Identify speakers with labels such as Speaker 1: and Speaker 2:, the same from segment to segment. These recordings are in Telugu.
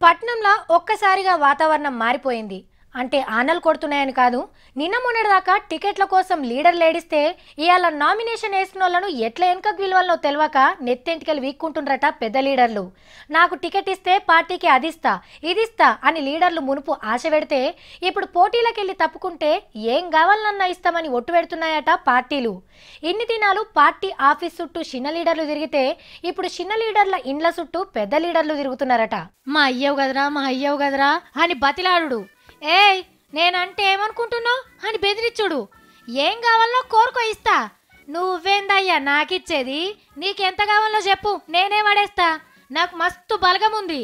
Speaker 1: పట్నంలో ఒక్కసారిగా వాతావరణం మారిపోయింది. అంటే ఆనలు కొడుతున్నాయని కాదు, నిన్న మొన్నటిదాకా టికెట్ల కోసం లీడర్ లేడిస్తే ఇవాళ నామినేషన్ వేసిన వాళ్ళను ఎట్లా వెనకకు విలువల్లో తెలియక నెత్తెంటికలు వీక్కుంటుండ్రట పెద్ద లీడర్లు. నాకు టికెట్ ఇస్తే పార్టీకి అదిస్తా ఇదిస్తా అని లీడర్లు మునుపు ఆశ పెడితే ఇప్పుడు పోటీలకెళ్ళి తప్పుకుంటే ఏం కావాలన్నా ఇస్తామని ఒట్టు పెడుతున్నాయట పార్టీలు. ఇన్ని దినాలు పార్టీ ఆఫీస్ చుట్టూ చిన్న లీడర్లు తిరిగితే ఇప్పుడు చిన్న లీడర్ల ఇండ్ల చుట్టూ పెద్ద లీడర్లు తిరుగుతున్నారట. మా అయ్యవు గదరా అని బతిలాడు. ఏయ్ నేనంటే ఏమనుకుంటున్నావు అని బెదిరించుడు. ఏం కావాలో కోరుకో ఇస్తా. నువ్వేందయ్యా నాకిచ్చేది? నీకెంత కావాలో చెప్పు, నేనే పడేస్తా. నాకు మస్తు బలగం ఉంది.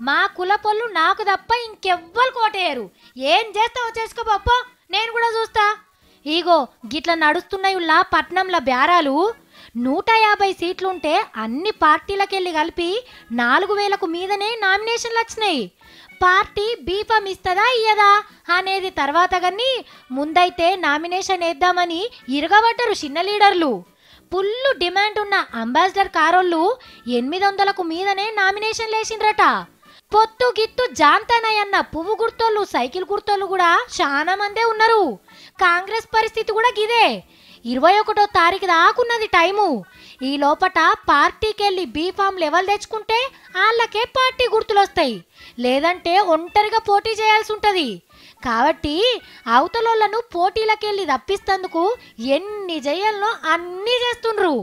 Speaker 1: మా కులపొల్లు నాకు తప్ప ఇంకెవ్వరు కోటేయరు. ఏం చేస్తావో చేసుకోపో, నేను కూడా చూస్తా. ఇగో గిట్ల నడుస్తున్నాయుల్లా పట్నంల బేరాలు. 150 సీట్లుంటే అన్ని పార్టీలకెళ్ళి కలిపి 4000కు మీదనే నామినేషన్లు వచ్చినాయి. పార్టీ బీఫామ్ ఇస్తుందా ఇయ్యదా అనేది తర్వాత కానీ ముందైతే నామినేషన్ వేద్దామని ఇరగబడ్డరు చిన్న లీడర్లు. ఫుల్లు డిమాండ్ ఉన్న అంబాసిడర్ కారోళ్ళు 800కు మీదనే నామినేషన్లు వేసిండ్రట. పొత్తు గిత్తు జాంతానయన్న పువ్వు గుర్తోళ్ళు సైకిల్ గుర్తోళ్ళు కూడా చాలా మందే ఉన్నారు. కాంగ్రెస్ పరిస్థితి కూడా గిదే. 21వ తారీఖు దాకున్నది టైము. ఈ లోపట పార్టీకెళ్ళి బీఫామ్ లెవెల్ తెచ్చుకుంటే వాళ్ళకే పార్టీ గుర్తులు వస్తాయి, లేదంటే ఒంటరిగా పోటీ చేయాల్సి ఉంటుంది. కాబట్టి అవతలోళ్లను పోటీలకెళ్ళి తప్పిస్తందుకు ఎన్ని చేయాలనో అన్నీ చేస్తుండ్రు.